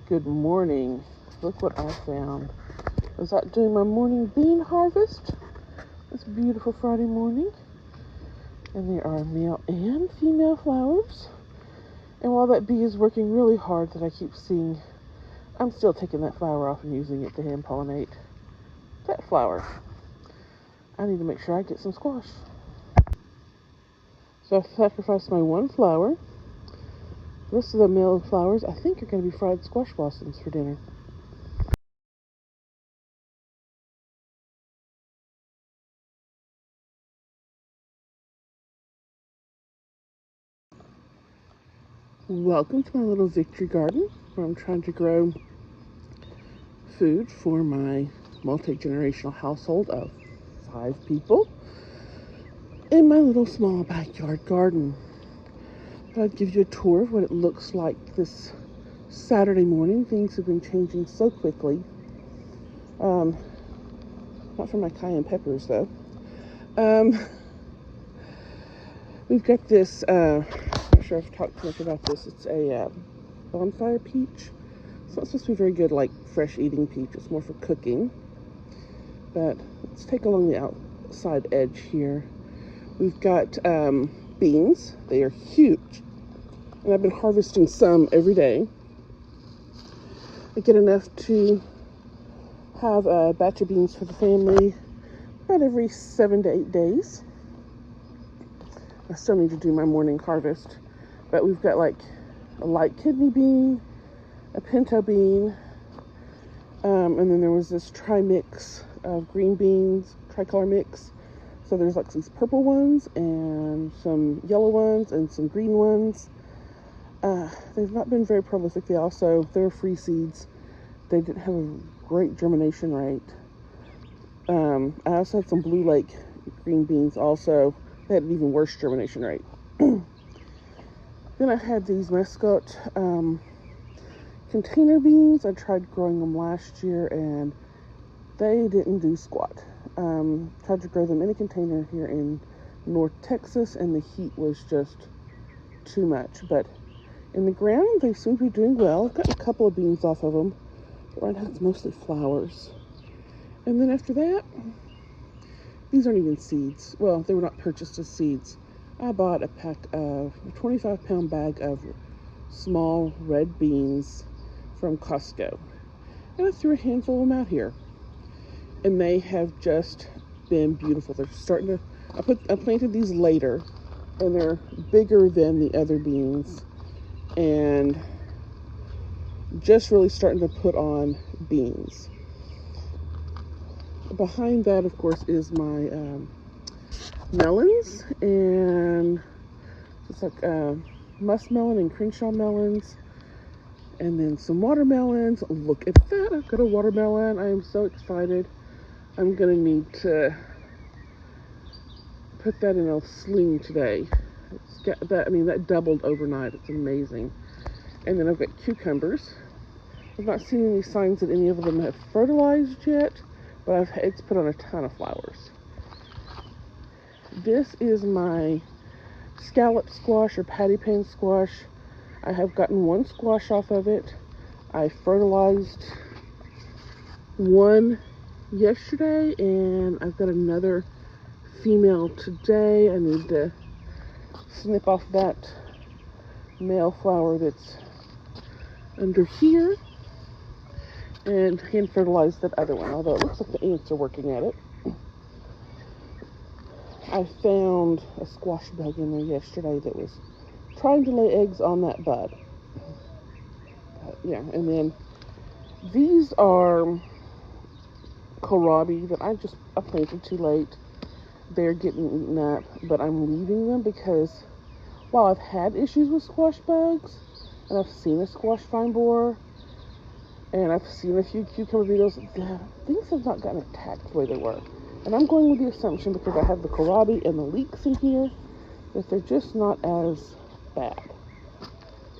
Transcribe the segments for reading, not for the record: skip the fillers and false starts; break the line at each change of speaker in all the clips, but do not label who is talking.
Good morning. Look what I found. I was out doing my morning bean harvest. It's beautiful Friday morning. And there are male and female flowers. And while that bee is working really hard that I keep seeing, I'm still taking that flower off and using it to hand pollinate that flower. I need to make sure I get some squash. So I've sacrificed my one flower. The rest of the male flowers I think are going to be fried squash blossoms for dinner. Welcome to my little victory garden where I'm trying to grow food for my multi-generational household of 5 people in my little small backyard garden. I'd give you a tour of what it looks like this Saturday morning. Things have been changing so quickly. Not for my cayenne peppers though. We've got this, not sure if I've talked too much about this. It's a bonfire peach. It's not supposed to be very good like fresh eating peach. It's more for cooking. But let's take along the outside edge here. We've got beans. They are huge. And I've been harvesting some every day. I get enough to have a batch of beans for the family about every 7 to 8 days. I still need to do my morning harvest. But we've got like a light kidney bean, a pinto bean, and then there was this tri-mix of green beans, tricolor mix. So there's like these purple ones and some yellow ones and some green ones. They've not been very prolific. They're free seeds. They didn't have a great germination rate. I also had some Blue Lake green beans also. They had an even worse germination rate. Then I had these Mescot container beans. I tried growing them last year and they didn't do squat. Tried to grow them in a container here in North Texas and the heat was just too much. But in the ground, they seem to be doing well. I've gotten a couple of beans off of them, but right now it's mostly flowers. And then after that, these aren't even seeds. Well, they were not purchased as seeds. I bought a 25-pound bag of small red beans from Costco. And I threw a handful of them out here. And they have just been beautiful. They're starting to, I planted these later, and they're bigger than the other beans. And just really starting to put on beans. Behind that, of course, is my melons, and it's like muskmelon and Crenshaw melons, and then some watermelons. Look at that, I've got a watermelon. I am so excited. I'm gonna need to put that in a sling today. It's got that, that doubled overnight. It's amazing. And then I've got cucumbers. I've not seen any signs that any of them have fertilized yet, but it's put on a ton of flowers. This is my scallop squash or patty pan squash. I have gotten one squash off of it. I fertilized one yesterday and I've got another female today. I need to snip off that male flower that's under here and hand fertilize that other one, although it looks like the ants are working at it. I found a squash bug in there yesterday that was trying to lay eggs on that bud. And then these are kohlrabi that I planted too late. They're getting eaten up, but I'm leaving them because while I've had issues with squash bugs, and I've seen a squash vine borer, and I've seen a few cucumber beetles, things have not gotten attacked the way they were. And I'm going with the assumption, because I have the kohlrabi and the leeks in here, that they're just not as bad.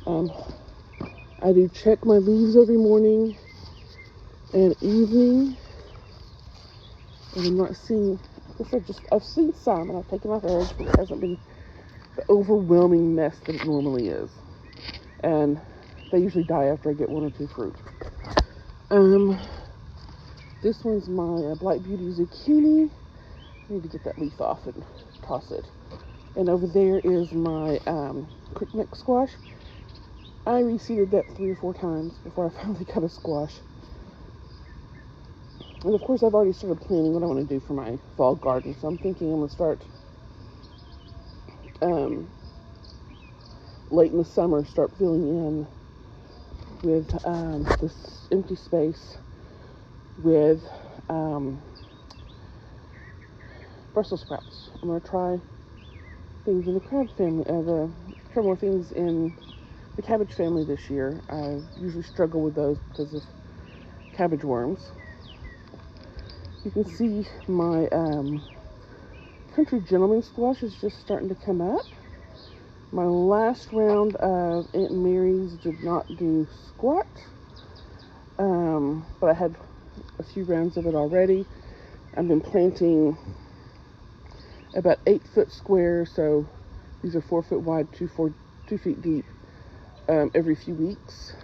I do check my leaves every morning and evening, and I'm not seeing, I've seen some, and I've taken off eggs, but it hasn't been the overwhelming mess that it normally is. And they usually die after I get 1 or 2 fruit. This one's my Black Beauty zucchini. I need to get that leaf off and toss it. And over there is my quick-neck squash. I reseeded that 3 or 4 times before I finally got a squash. And of course, I've already started planning what I want to do for my fall garden. So I'm thinking I'm going to start late in the summer, start filling in with this empty space with Brussels sprouts. I'm going to try things in the crab family, try more things in the cabbage family this year. I usually struggle with those because of cabbage worms. You can see my country gentleman squash is just starting to come up. My last round of Aunt Mary's did not do squat, but I had a few rounds of it already. I've been planting about 8-foot squares, so these are 4 foot wide, 2 feet deep, every few weeks.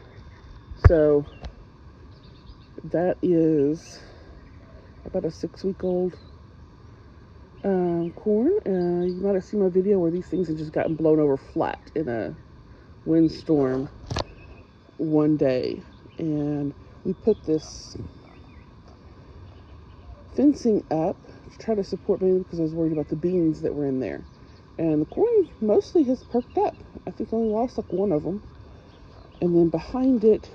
So that is about a 6-week-old corn. You might have seen my video where these things have just gotten blown over flat in a windstorm one day, and we put this fencing up to try to support me because I was worried about the beans that were in there. And the corn mostly has perked up. I think I only lost like 1 of them. And then behind it,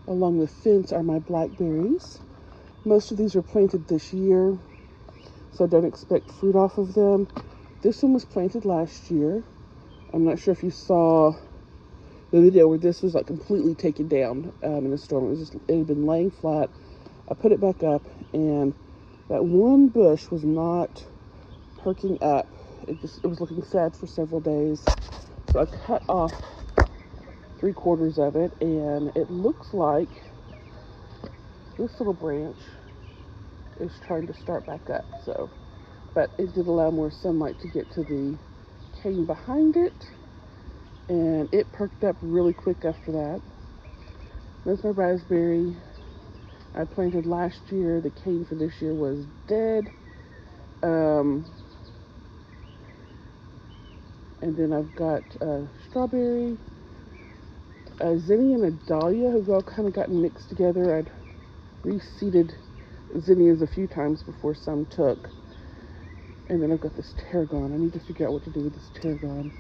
along the fence, are my blackberries. Most of these were planted this year, so I don't expect fruit off of them. This one was planted last year. I'm not sure if you saw the video where this was like completely taken down in a storm. It had been laying flat. I put it back up, and that one bush was not perking up. It was looking sad for several days. So I cut off 3/4 of it, and it looks like this little branch is trying to start back up. So, but it did allow more sunlight to get to the cane behind it, and it perked up really quick after that. There's my raspberry I planted last year. The cane for this year was dead. And then I've got strawberry, zinnia, and a dahlia have all kind of gotten mixed together. I'd reseeded zinnias a few times before some took. And then I've got this tarragon. I need to figure out what to do with this tarragon.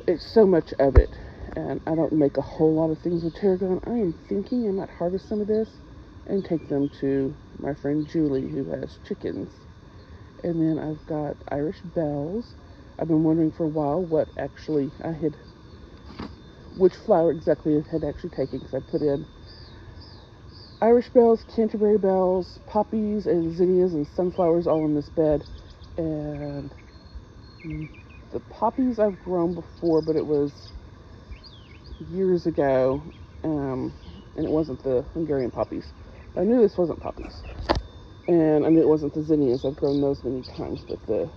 It's so much of it, and I don't make a whole lot of things with tarragon. I am thinking I might harvest some of this and take them to my friend Julie, who has chickens. And then I've got Irish bells. I've been wondering for a while which flower exactly it had actually taken, because I put in Irish bells, Canterbury bells, poppies, and zinnias and sunflowers all in this bed. And the poppies I've grown before, but it was years ago, and it wasn't the Hungarian poppies. I knew this wasn't poppies, and I knew it wasn't the zinnias. I've grown those many times, but the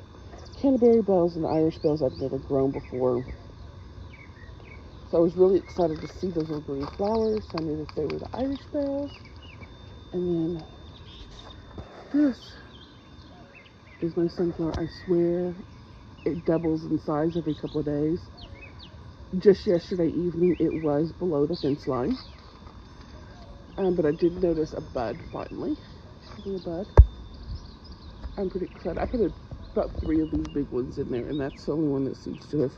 Canterbury bells and the Irish bells I've never grown before. So I was really excited to see those little green flowers. So I knew that they were the Irish bells. And then this is my sunflower. I swear it doubles in size every couple of days. Just yesterday evening, it was below the fence line. But I did notice a bud finally. A bud. I'm pretty excited. I put about 3 of these big ones in there, and that's the only one that seems to have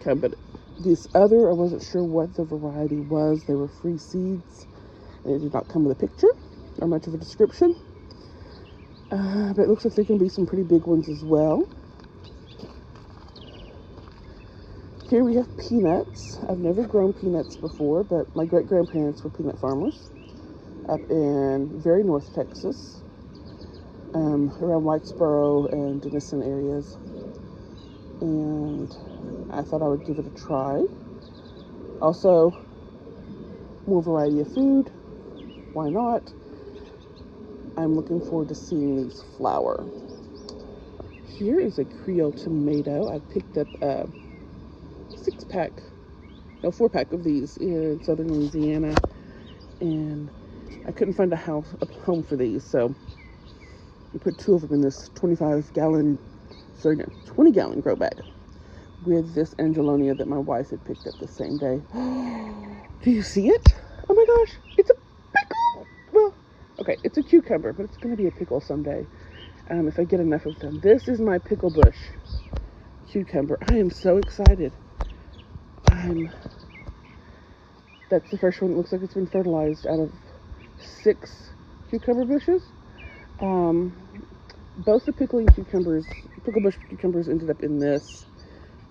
come. But this other, I wasn't sure what the variety was. They were free seeds, and it did not come with a picture or much of a description. But it looks like there can be some pretty big ones as well. Here we have peanuts. I've never grown peanuts before, but my great-grandparents were peanut farmers up in very North Texas, around Whitesboro and Denison areas. And I thought I would give it a try. Also, more variety of food. Why not? I'm looking forward to seeing these flower. Here is a Creole tomato. I picked up a 6-pack no, 4-pack of these in southern Louisiana, and I couldn't find a home for these, so we put 2 of them in this 20-gallon grow bag with this Angelonia that my wife had picked up the same day. Do you see it? Oh my gosh, it's a pickle! Well, okay, it's a cucumber, but it's going to be a pickle someday, if I get enough of them. This is my pickle bush cucumber. I am so excited. That's the first one that looks like it's been fertilized out of 6 cucumber bushes. Both the pickle bush cucumbers ended up in this,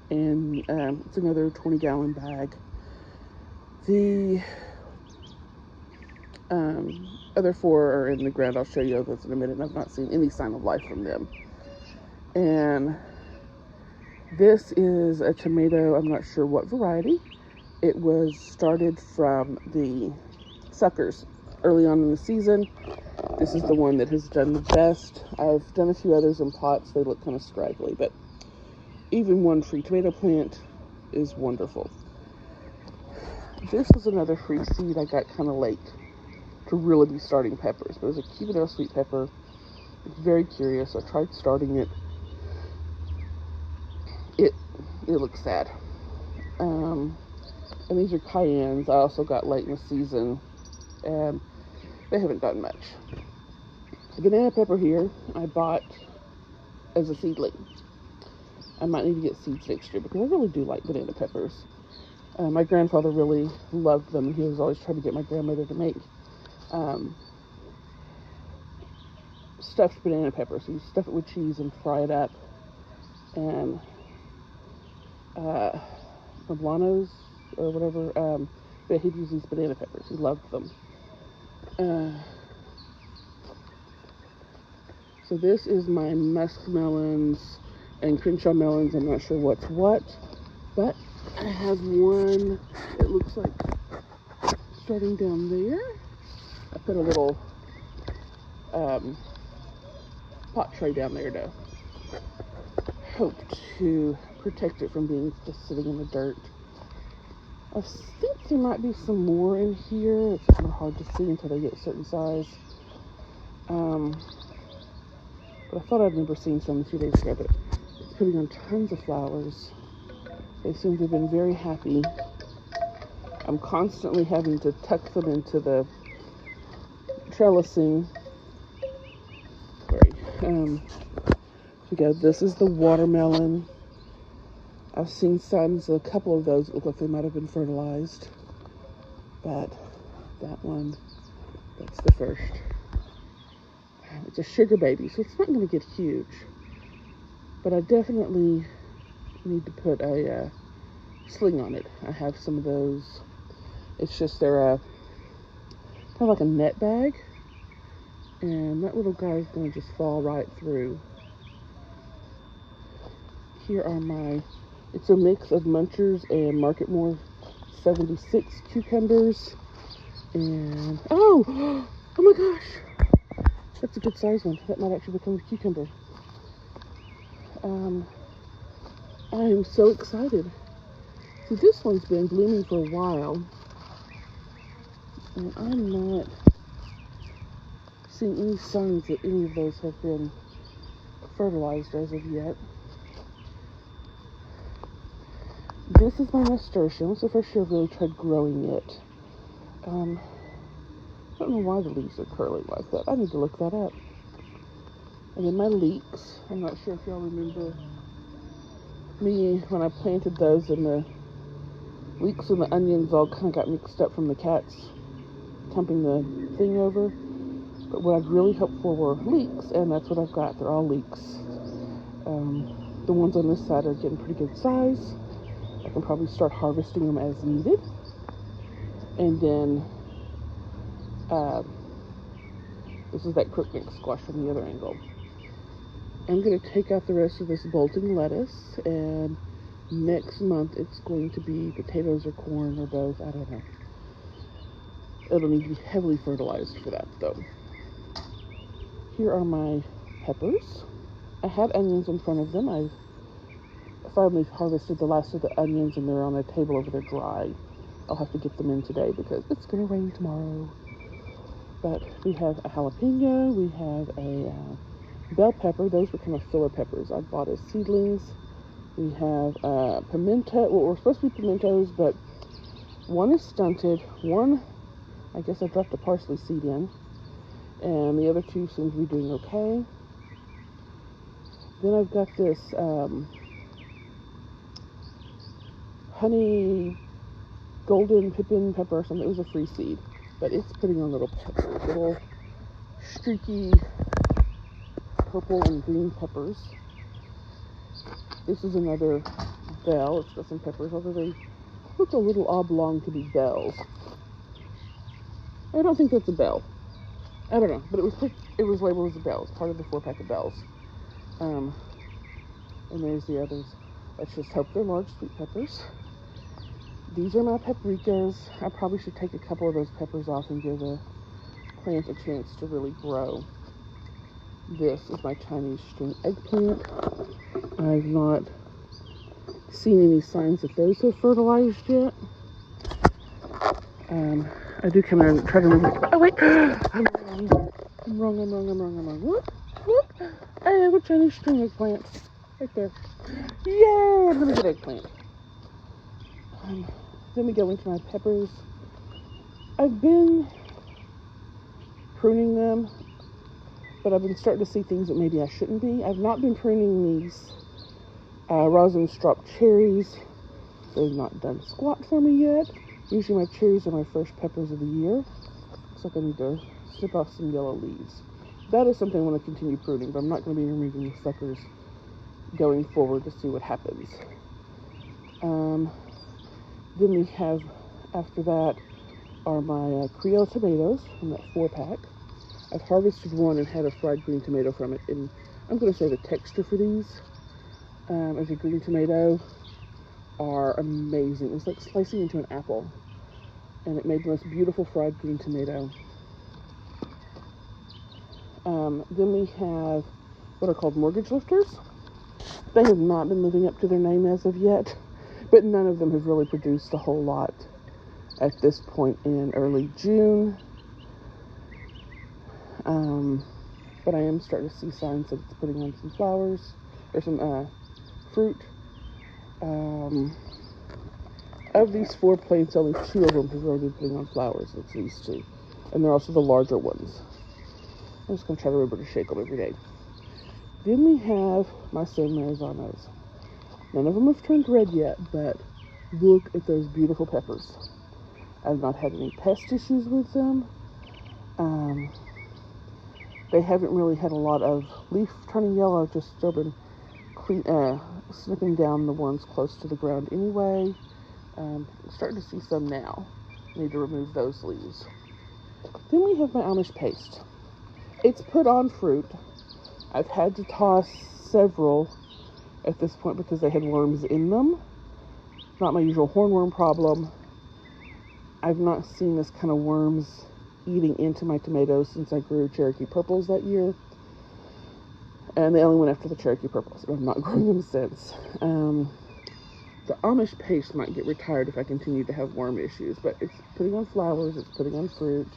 and it's another 20-gallon bag. The other 4 are in the ground. I'll show you those in a minute, and I've not seen any sign of life from them. And this is a tomato, I'm not sure what variety. It was started from the suckers early on in the season. This is the one that has done the best. I've done a few others in pots. They look kind of scraggly, but even one free tomato plant is wonderful. This was another free seed I got kind of late to really be starting peppers, but it was a Cubanelle sweet pepper. I was very curious. I tried starting it. It looks sad. And these are cayennes I also got late in the season, and they haven't done much. The banana pepper here I bought as a seedling. I might need to get seeds next year because I really do like banana peppers. My grandfather really loved them. He was always trying to get my grandmother to make stuffed banana peppers. So you stuff it with cheese and fry it up. And poblanos or whatever, but he'd use these banana peppers. He loved them. So this is my musk melons and Crenshaw melons. I'm not sure what's what, but I have one that looks like starting down there. I put a little pot tray down there to hope to protect it from being just sitting in the dirt. I think there might be some more in here. It's kind of hard to see until they get a certain size. But I thought I'd never seen some a few days ago, but it's putting on tons of flowers. They seem to have been very happy. I'm constantly having to tuck them into the trellising. Sorry. This is the watermelon. I've seen signs of a couple of those that look like they might have been fertilized. But that one, that's the first. It's a sugar baby, so it's not going to get huge. But I definitely need to put a sling on it. I have some of those. It's just they're kind of like a net bag. And that little guy's going to just fall right through. Here are it's a mix of Munchers and Marketmore 76 cucumbers. And, oh my gosh. That's a good size one. That might actually become a cucumber. I am so excited. See, this one's been blooming for a while. And I'm not seeing any signs that any of those have been fertilized as of yet. This is my nasturtium. It's the first year I've really tried growing it. I don't know why the leaves are curling like that. I need to look that up. And then my leeks. I'm not sure if y'all remember me when I planted those, and the leeks and the onions all kind of got mixed up from the cats dumping the thing over. But what I'd really hoped for were leeks, and that's what I've got. They're all leeks. The ones on this side are getting pretty good size. I can probably start harvesting them as needed. And then this is that crookneck squash from the other angle. I'm going to take out the rest of this bolting lettuce, and next month it's going to be potatoes or corn or both. I don't know. It'll need to be heavily fertilized for that though. Here are my peppers. I had onions in front of them. I've finally harvested the last of the onions, and they're on a table over there dry. I'll have to get them in today because it's going to rain tomorrow. But we have a jalapeno, we have a bell pepper. Those were kind of filler peppers I bought as seedlings. We have pimento. Well, we're supposed to be pimentos, but one is stunted. One, I guess I dropped a parsley seed in. And the other two seem to be doing okay. Then I've got this honey golden pippin pepper or something. It was a free seed, but it's putting on little peppers, little streaky purple and green peppers. This is another bell. It's got some peppers, although they look a little oblong to be bells. I don't think that's a bell. I don't know, but it was labeled as a bell. It's part of the 4-pack of bells. And there's the others. Let's just hope they're large sweet peppers. These are my paprikas. I probably should take a couple of those peppers off and give a plant a chance to really grow. This is my Chinese string eggplant. I've not seen any signs that those have fertilized yet. I do come in and try to remember. Oh wait, I'm wrong. Whoop. I have a Chinese string eggplant right there. Yay! I'm gonna get eggplant. Then we go into my peppers. I've been pruning them, but I've been starting to see things that maybe I shouldn't be. I've not been pruning these rosin strop cherries. They've not done squat for me yet. Usually my cherries are my first peppers of the year. Looks like I need to snip off some yellow leaves. That is something I want to continue pruning, but I'm not going to be removing the suckers going forward to see what happens. Then we have, after that, are my Creole tomatoes from that 4-pack. I've harvested one and had a fried green tomato from it, and I'm going to say the texture for these as a green tomato are amazing. It was like slicing into an apple, and it made the most beautiful fried green tomato. Then we have what are called mortgage lifters. They have not been living up to their name as of yet, but none of them have really produced a whole lot at this point in early June. But I am starting to see signs that it's putting on some flowers, or some fruit. Of these 4 plants, only 2 of them have really been putting on flowers. It's these 2. And they're also the larger ones. I'm just going to try to remember to shake them every day. Then we have my San Marizanos. None of them have turned red yet, but look at those beautiful peppers. I've not had any pest issues with them. They haven't really had a lot of leaf turning yellow. I've just still been snipping down the ones close to the ground anyway. I'm starting to see some now. I need to remove those leaves. Then we have my Amish paste. It's put on fruit. I've had to toss several at this point because they had worms in them. Not my usual hornworm problem. I've not seen this kind of worms eating into my tomatoes since I grew Cherokee purples that year. And they only went after the Cherokee purples, and I've not grown them since. The Amish paste might get retired if I continue to have worm issues, but it's putting on flowers, it's putting on fruit.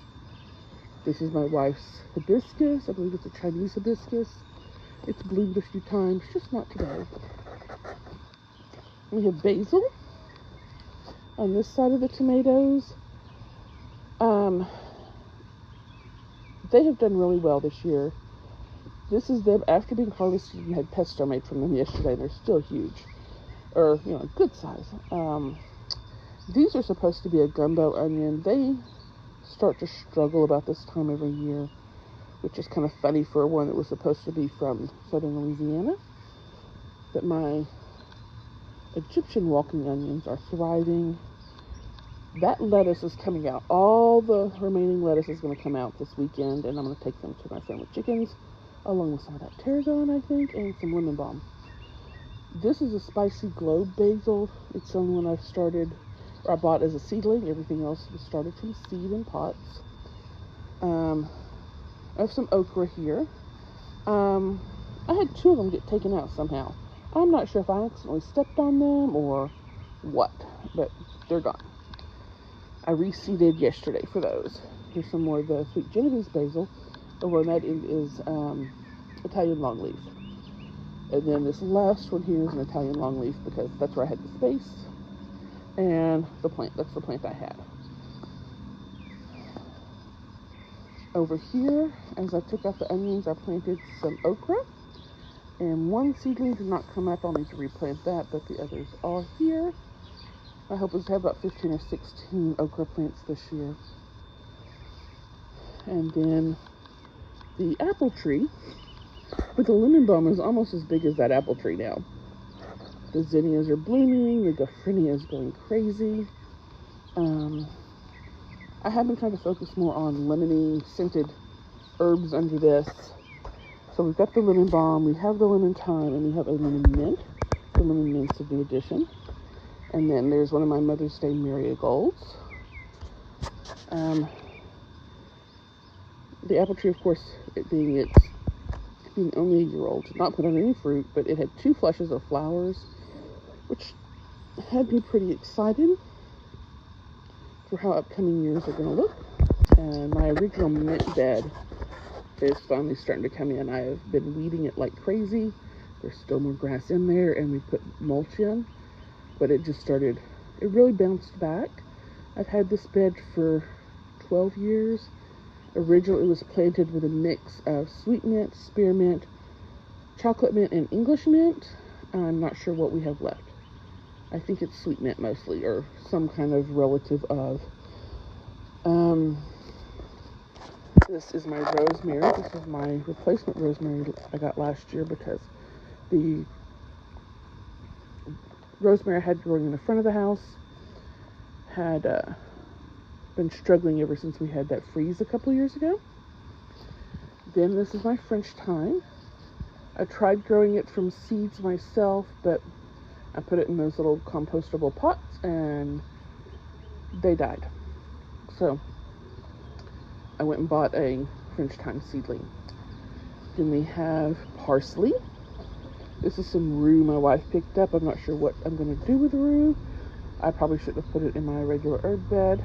This is my wife's hibiscus. I believe it's a Chinese hibiscus. It's bloomed a few times, just not today. We have basil on this side of the tomatoes. They have done really well this year. This is them after being harvested and had pesto made from them yesterday. They're still huge, or good size. These are supposed to be a gumbo onion. They start to struggle about this time every year, which is kind of funny for one that was supposed to be from southern Louisiana. But my Egyptian walking onions are thriving. That lettuce is coming out. All the remaining lettuce is going to come out this weekend, and I'm going to take them to my friend with chickens, along with some of that tarragon, I think, and some lemon balm. This is a spicy globe basil. It's the only one I've started, or I bought as a seedling. Everything else was started from seed in pots. I have some okra here. I had 2 of them get taken out somehow. I'm not sure if I accidentally stepped on them or what, but they're gone. I reseeded yesterday for those. Here's some more of the sweet Genovese basil. The one that is Italian longleaf. And then this last one here is an Italian longleaf because that's where I had the space. And the plant, that's the plant I had. Over here, as I took out the onions, I planted some okra. And one seedling did not come up. I'll need to replant that, but the others are here. My hope is to have about 15 or 16 okra plants this year. And then the apple tree with the lemon balm is almost as big as that apple tree now. The zinnias are blooming. The goffrinia is going crazy. I have been trying to focus more on lemony scented herbs under this. So we've got the lemon balm, we have the lemon thyme, and we have a lemon mint. The lemon mint's a new addition. And then there's one of my Mother's Day marigolds. The apple tree, of course, it being only a year old, did not put on any fruit, but it had 2 flushes of flowers, which had me pretty excited for how upcoming years are going to look. And my original mint bed is finally starting to come in. I have been weeding it like crazy. There's still more grass in there, and we put mulch in, but it really bounced back. I've had this bed for 12 years. Originally, it was planted with a mix of sweet mint, spearmint, chocolate mint, and English mint. I'm not sure what we have left. I think it's sweet mint mostly, or some kind of relative of. This is my rosemary. This is my replacement rosemary I got last year because the rosemary I had growing in the front of the house had been struggling ever since we had that freeze a couple years ago. Then this is my French thyme. I tried growing it from seeds myself, but I put it in those little compostable pots and they died. So I went and bought a French thyme seedling. Then we have parsley. This is some rue my wife picked up. I'm not sure what I'm going to do with the rue. I probably shouldn't have put it in my regular herb bed.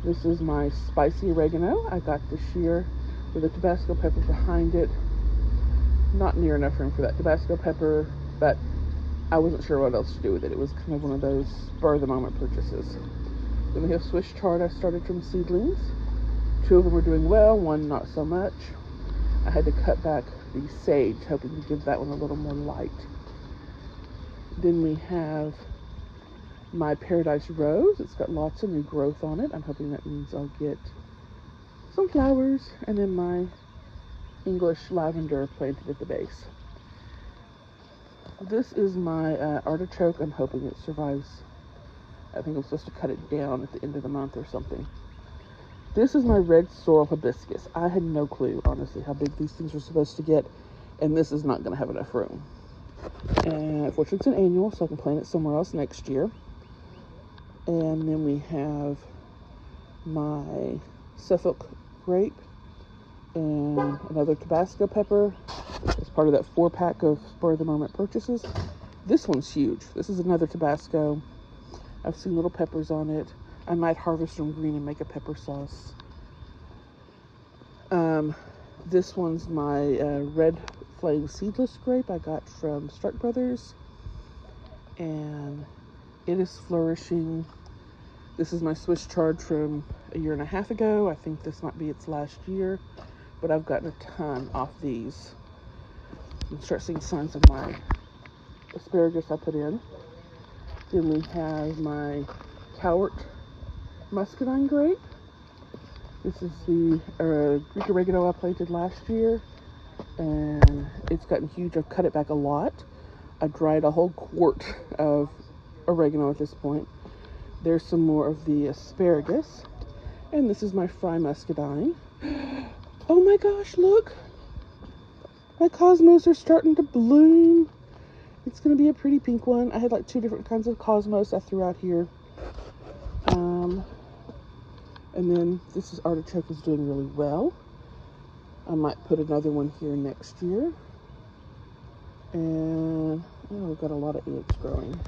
This is my spicy oregano I got this year with a Tabasco pepper behind it. Not near enough room for that Tabasco pepper, but I wasn't sure what else to do with it. It was kind of one of those spur-of-the-moment purchases. Then we have Swiss chard I started from seedlings. 2 of them are doing well, 1 not so much. I had to cut back the sage, hoping to give that one a little more light. Then we have my paradise rose. It's got lots of new growth on it. I'm hoping that means I'll get some flowers. And then my English lavender planted at the base. This is my artichoke. I'm hoping it survives. I think I'm supposed to cut it down at the end of the month or something. This is my red sorrel hibiscus. I had no clue, honestly, how big these things are supposed to get, and this is not going to have enough room. And unfortunately, it's an annual, so I can plant it somewhere else next year. And then we have my Suffolk grape and another Tabasco pepper as part of that 4-pack of spur-of-the-moment purchases. This one's huge. This is another Tabasco. I've seen little peppers on it. I might harvest them green and make a pepper sauce. This one's my red flame seedless grape I got from Stark Brothers. And it is flourishing. This is my Swiss chard from a year and a half ago. I think this might be its last year. But I've gotten a ton off these. You can start seeing signs of my asparagus I put in. Then we have my Cowart muscadine grape. This is the Greek oregano I planted last year, and it's gotten huge. I've cut it back a lot. I dried a whole quart of oregano at this point. There's some more of the asparagus, and this is my fry muscadine. Oh my gosh, look! My cosmos are starting to bloom. It's going to be a pretty pink one. I had like 2 different kinds of cosmos I threw out here. And then this is artichoke is doing really well. I might put another one here next year. And we've got a lot of ants growing.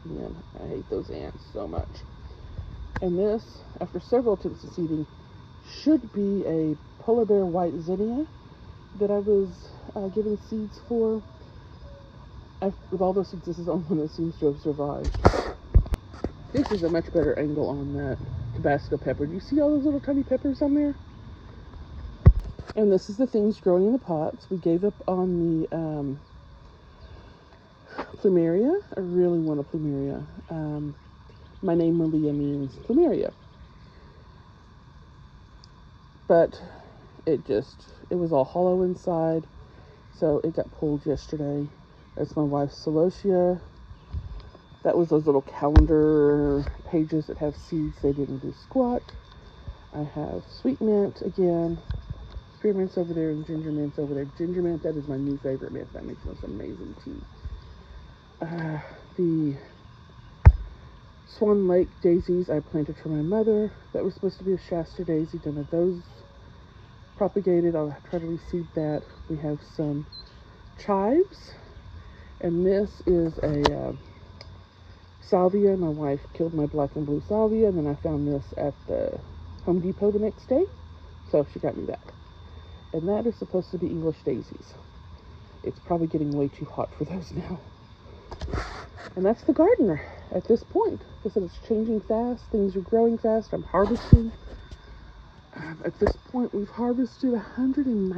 Man, I hate those ants so much. And this, after several attempts at seeding, should be a polar bear white zinnia that I was given seeds for. With all those seeds, this is the only one that seems to have survived. This is a much better angle on that Tabasco pepper. Do you see all those little tiny peppers on there? And this is the things growing in the pots. We gave up on the plumeria. I really want a plumeria. My name Malia means plumeria. But it was all hollow inside, so it got pulled yesterday. That's my wife's celosia. That was those little calendar pages that have seeds. They didn't do squat. I have sweet mint again. Spearmint's over there and ginger mint's over there. Ginger mint, that is my new favorite mint. That makes most amazing tea. The Swan Lake daisies I planted for my mother. That was supposed to be a Shasta daisy. None of those propagated. I'll try to reseed that. We have some chives. And this is a salvia. My wife killed my black and blue salvia, and then I found this at the Home Depot the next day. So she got me that. And that is supposed to be English daisies. It's probably getting way too hot for those now. And that's the gardener at this point. Like I said, it's changing fast. Things are growing fast. I'm harvesting. At this point, we've harvested 109.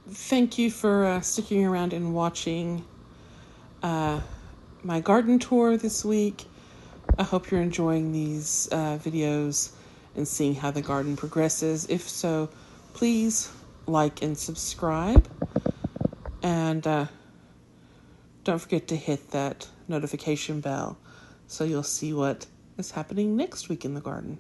Thank you for sticking around and watching my garden tour this week. I hope you're enjoying these videos and seeing how the garden progresses. If so, please like and subscribe. And don't forget to hit that notification bell so you'll see what is happening next week in the garden.